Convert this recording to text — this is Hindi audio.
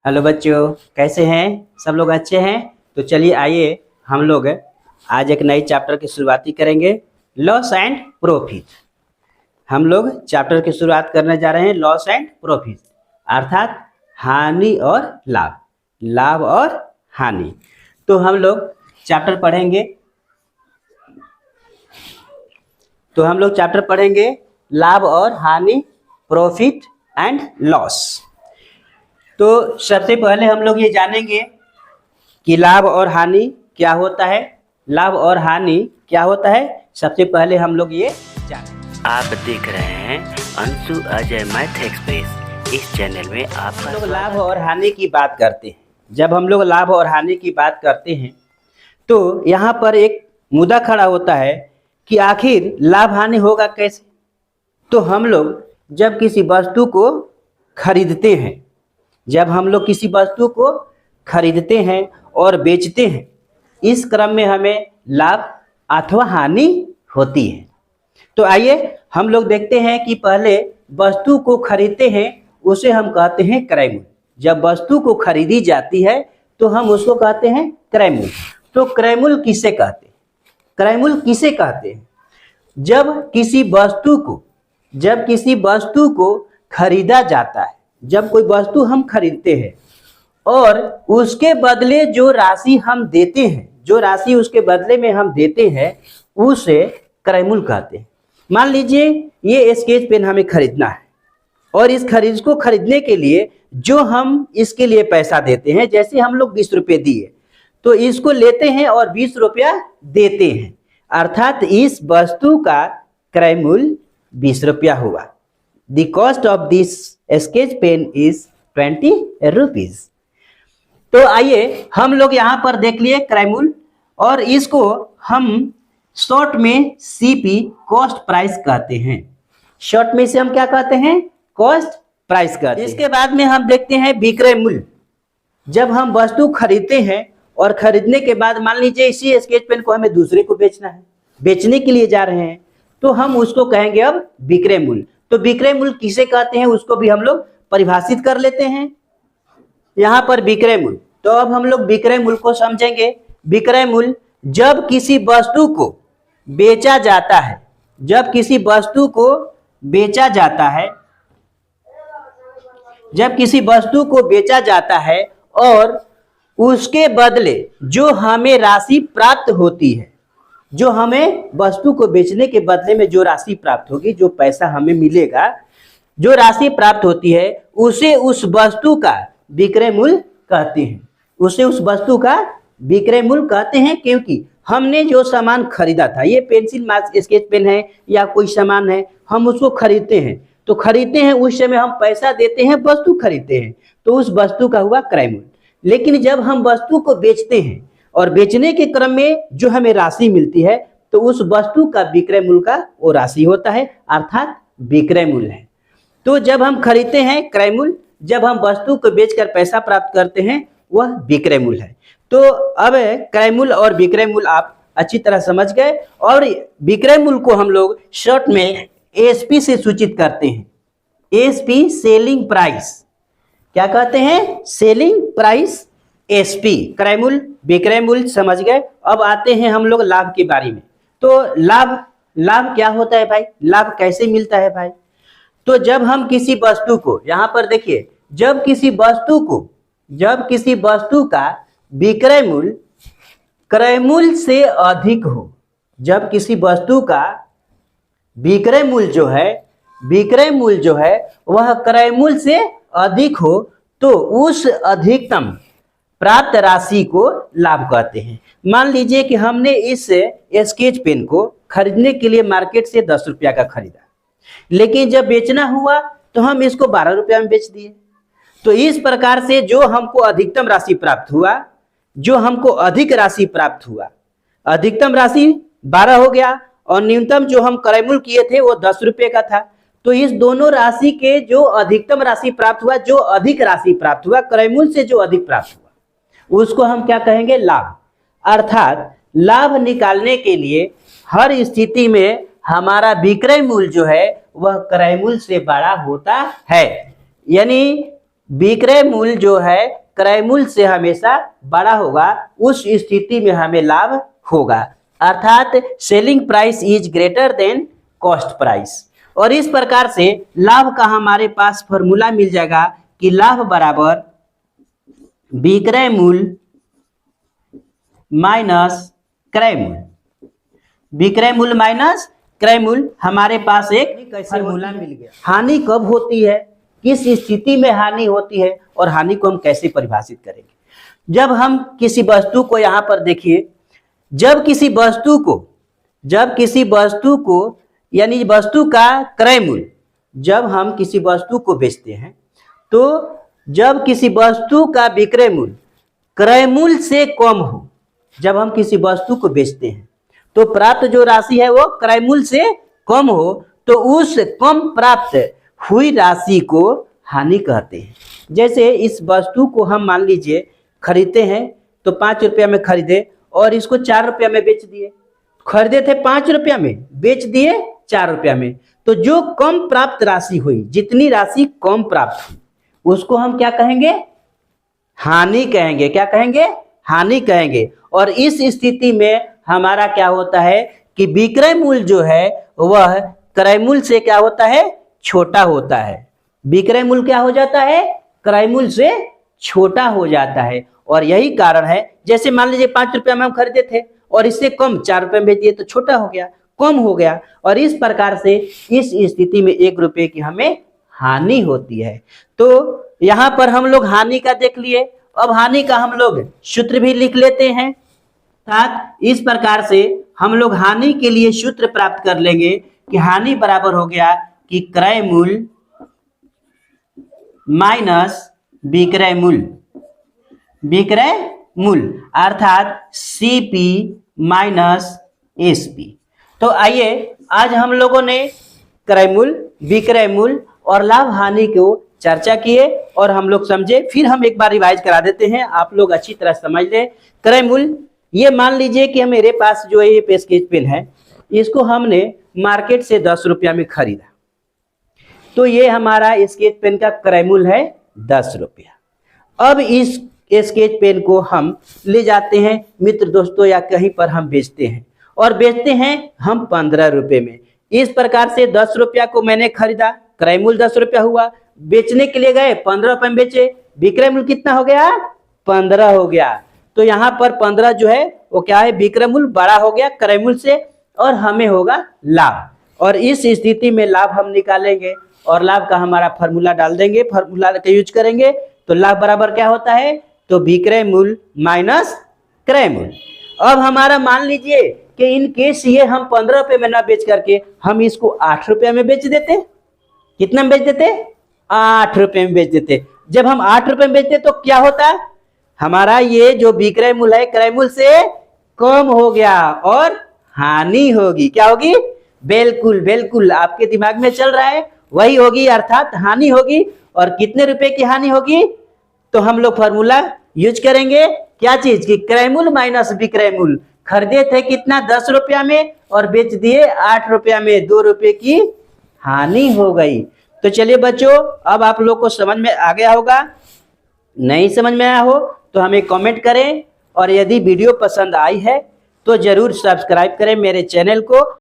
हेलो बच्चों, कैसे हैं? सब लोग अच्छे हैं? तो चलिए आइए हम लोग आज एक नई चैप्टर की शुरुआती करेंगे, लॉस एंड प्रॉफिट। हम लोग चैप्टर की शुरुआत करने जा रहे हैं लॉस एंड प्रॉफिट, अर्थात हानि और लाभ, लाभ और हानि। तो हम लोग चैप्टर पढ़ेंगे लाभ और हानि, प्रॉफिट एंड लॉस। तो सबसे पहले हम लोग ये जानेंगे कि लाभ और हानि क्या होता है। लाभ और हानि क्या होता है, सबसे पहले हम लोग ये जानेंगे। आप देख रहे हैं अंशु अजय मैथ एक्सप्रेस। इस चैनल में आप लोग लाभ और हानि की बात करते हैं। जब हम लोग लाभ और हानि की बात करते हैं तो यहाँ पर एक मुद्दा खड़ा होता है कि आखिर लाभ हानि होगा कैसे। तो हम लोग जब किसी वस्तु को खरीदते हैं, जब हम लोग किसी वस्तु को खरीदते हैं और बेचते हैं, इस क्रम में हमें लाभ अथवा हानि होती है। तो आइए हम लोग देखते हैं कि पहले वस्तु को खरीदते हैं, उसे हम कहते हैं क्रय मूल्य। जब वस्तु को खरीदी जाती है तो हम उसको कहते हैं क्रय मूल्य। तो क्रय मूल्य किसे कहते हैं? क्रय मूल्य किसे कहते हैं? जब किसी वस्तु को खरीदा जाता है, जब कोई वस्तु हम खरीदते हैं और उसके बदले जो राशि हम देते हैं, जो राशि उसके बदले में हम देते हैं, उसे क्रय मूल्य कहते हैं। मान लीजिए ये स्केच पेन हमें खरीदना है और इस को खरीदने के लिए जो हम इसके लिए पैसा देते हैं, जैसे हम लोग 20 रुपये दिए तो इसको लेते हैं और 20 रुपया देते हैं, अर्थात इस वस्तु का क्रय मूल्य 20 रुपया हुआ। The cost of this sketch pen is 20 rupees। तो आइए हम लोग यहाँ पर देख लिए क्रय मूल्य, और इसको हम शॉर्ट में CP कॉस्ट प्राइस कहते हैं। शॉर्ट में से हम क्या कहते हैं? कॉस्ट प्राइस कहते हैं। इसके बाद में हम देखते हैं विक्रय मूल्य। जब हम वस्तु खरीदते हैं और खरीदने के बाद मान लीजिए इसी स्केच पेन को हमें दूसरे को बेचना है, बेचने के लिए जा रहे हैं, तो हम उसको कहेंगे अब विक्रय मूल्य। तो विक्रय मूल्य किसे कहते हैं उसको भी हम लोग परिभाषित कर लेते हैं यहाँ पर, विक्रय मूल्य। तो अब हम लोग विक्रय मूल्य को समझेंगे। विक्रय मूल्य जब किसी वस्तु को बेचा जाता है, जब किसी वस्तु को बेचा जाता है, जब किसी वस्तु को बेचा जाता है और उसके बदले जो हमें राशि प्राप्त होती है, जो हमें वस्तु को बेचने के बदले में जो राशि प्राप्त होगी, जो पैसा हमें मिलेगा, जो राशि प्राप्त होती है, उसे उस वस्तु का विक्रय मूल्य कहते हैं। उसे उस वस्तु का विक्रय मूल्य कहते हैं, क्योंकि हमने जो सामान खरीदा था, ये पेंसिल मार्क स्केच पेन है या कोई सामान है, हम उसको खरीदते हैं। तो खरीदते हैं उस समय हम पैसा देते हैं, वस्तु खरीदते हैं, तो उस वस्तु का हुआ क्रय मूल्य। लेकिन जब हम वस्तु को बेचते हैं और बेचने के क्रम में जो हमें राशि मिलती है, तो उस वस्तु का विक्रय मूल्य का वो राशि होता है, अर्थात विक्रय मूल्य है। तो जब हम खरीदते हैं क्रय मूल्य, जब हम वस्तु को बेचकर पैसा प्राप्त करते हैं, वह विक्रय मूल्य है। तो अब क्रय मूल्य और विक्रय मूल्य आप अच्छी तरह समझ गए, और विक्रय मूल्य को हम लोग शॉर्ट में एसपी से सूचित करते हैं। एसपी सेलिंग प्राइस, क्या कहते हैं? Selling price. एसपी क्रय मूल्य, विक्रय मूल्य समझ गए। अब आते हैं हम लोग लाभ के बारे में। तो लाभ क्या होता है भाई? लाभ कैसे मिलता है भाई? तो जब हम किसी वस्तु को, यहाँ पर देखिए, जब किसी वस्तु का विक्रय मूल्य क्रय मूल्य से अधिक हो, जब किसी वस्तु का विक्रय मूल्य जो है वह क्रय मूल्य से अधिक हो, तो उस अधिकतम प्राप्त राशि को लाभ कहते हैं। मान लीजिए कि हमने इस स्केच पेन को खरीदने के लिए मार्केट से 10 रुपया का खरीदा, लेकिन जब बेचना हुआ तो हम इसको 12 रुपया में बेच दिए। तो इस प्रकार से जो हमको अधिकतम राशि प्राप्त हुआ, जो हमको अधिक राशि प्राप्त हुआ, अधिकतम राशि 12 हो गया और न्यूनतम जो हम क्रय मूल्य किए थे वो 10 रुपये का था। तो इस दोनों राशि के जो अधिकतम राशि प्राप्त हुआ, जो अधिक राशि प्राप्त हुआ, क्रय मूल्य से जो अधिक प्राप्त हुआ, उसको हम क्या कहेंगे? लाभ। अर्थात लाभ निकालने के लिए हर स्थिति में हमारा विक्रय मूल्य जो है वह क्रय मूल्य से बड़ा होता है। यानी विक्रय मूल्य जो है क्रय मूल्य से हमेशा बड़ा होगा, उस स्थिति में हमें लाभ होगा, अर्थात selling price is greater than cost price. और इस प्रकार से लाभ का हमारे पास फॉर्मूला मिल जाएगा कि लाभ बराबर विक्रय मूल्य माइनस क्रय मूल्य। विक्रय मूल्य माइनस क्रय मूल्य, हमारे पास एक फॉर्मूला मिल गया। हानि कब होती है, किस स्थिति में हानि होती है, और हानि को हम कैसे परिभाषित करेंगे। जब हम किसी वस्तु को, यहाँ पर देखिए, जब किसी वस्तु को यानी वस्तु का क्रय मूल्य, जब हम किसी वस्तु को बेचते हैं, तो जब किसी वस्तु का विक्रय मूल्य क्रय मूल्य से कम हो, जब हम किसी वस्तु को बेचते हैं तो प्राप्त जो राशि है वो क्रय मूल्य से कम हो, तो उस कम प्राप्त हुई राशि को हानि कहते हैं। जैसे इस वस्तु को हम मान लीजिए खरीदते हैं, तो 5 रुपया में खरीदे और इसको 4 रुपया में बेच दिए। खरीदे थे 5 रुपया में, बेच दिए 4 रुपया में, तो जो कम प्राप्त राशि हुई, जितनी राशि कम प्राप्त हुई, उसको हम क्या कहेंगे, हानि कहेंगे। क्या कहेंगे, हानि कहेंगे। और इस स्थिति में हमारा क्या होता है कि विक्रय मूल्य जो है वह क्रय मूल्य से क्या होता है, छोटा होता है। विक्रय मूल्य क्या हो जाता है, क्रय मूल्य से छोटा हो जाता है। और यही कारण है, जैसे मान लीजिए 5 रुपया में हम खरीदे थे और इससे कम 4 रुपये में बेच दिए, तो छोटा हो गया, कम हो गया। और इस प्रकार से इस स्थिति में 1 रुपये की हमें हानि होती है। तो यहाँ पर हम लोग हानि का देख लिए, अब हानि का हम लोग सूत्र भी लिख लेते हैं। अर्थात इस प्रकार से हम लोग हानि के लिए सूत्र प्राप्त कर लेंगे कि हानि बराबर हो गया कि क्रय मूल्य माइनस विक्रय मूल्य, विक्रय मूल्य अर्थात सीपी माइनस एसपी। तो आइए आज हम लोगों ने क्रय मूल्य, विक्रय मूल्य और लाभ हानि को चर्चा किए और हम लोग समझे। फिर हम एक बार रिवाइज करा देते हैं, आप लोग अच्छी तरह समझ लें। क्रय मूल्य, ये मान लीजिए कि मेरे पास जो ये स्केच पेन है, इसको हमने मार्केट से 10 रुपया में खरीदा, तो ये हमारा स्केच पेन का क्रय मूल्य है 10 रुपया। अब इस स्केच पेन को हम ले जाते हैं मित्र दोस्तों या कहीं पर हम बेचते हैं, और बेचते हैं हम 15 रुपये में। इस प्रकार से 10 रुपया को मैंने खरीदा, क्रय मूल्य 10 रुपया हुआ, बेचने के लिए गए 15 रुपये में बेचे, विक्रय मूल्य कितना हो गया, 15 हो गया। तो यहाँ पर 15 जो है वो क्या है, विक्रय मूल्य बड़ा हो गया क्रय मूल्य से, और हमें होगा लाभ। और इस स्थिति में लाभ हम निकालेंगे और लाभ का हमारा फॉर्मूला डाल देंगे, फॉर्मूला का यूज करेंगे। तो लाभ बराबर क्या होता है, तो विक्रय मूल्य माइनस क्रय मूल्य। अब हमारा मान लीजिए कि इन केस ये हम 15 रुपये में ना बेच करके हम इसको 8 रुपये में बेच देते। कितना में बेच देते, 8 रुपये में बेच देते। जब हम 8 रुपये में बेचते तो क्या होता, हमारा ये जो विक्रय मूल्य है क्रय मूल्य से कम हो गया और हानि होगी। क्या होगी, बिल्कुल बिल्कुल आपके दिमाग में चल रहा है, वही होगी, अर्थात हानि होगी। और कितने रुपए की हानि होगी, तो हम लोग फॉर्मूला यूज करेंगे, क्या चीज की, क्रय मूल्य माइनस विक्रय मूल्य। खरीदे थे कितना, 10 रुपया में, और बेच दिए 8 रुपया में, 2 रुपये की हानि हो गई। तो चलिए बच्चों, अब आप लोग को समझ में आ गया होगा। नहीं समझ में आया हो तो हमें कमेंट करें, और यदि वीडियो पसंद आई है तो जरूर सब्सक्राइब करें मेरे चैनल को।